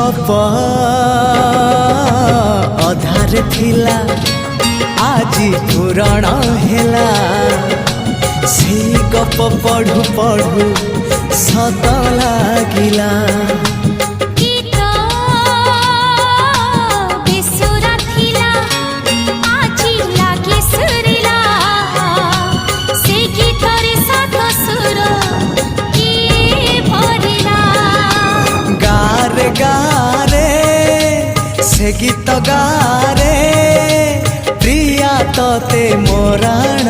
गप अधार थिला आजी पुराण हेला से गप पढ़ु पढ़ु सत लागिला से गीत गारे प्रिया तोते मोराण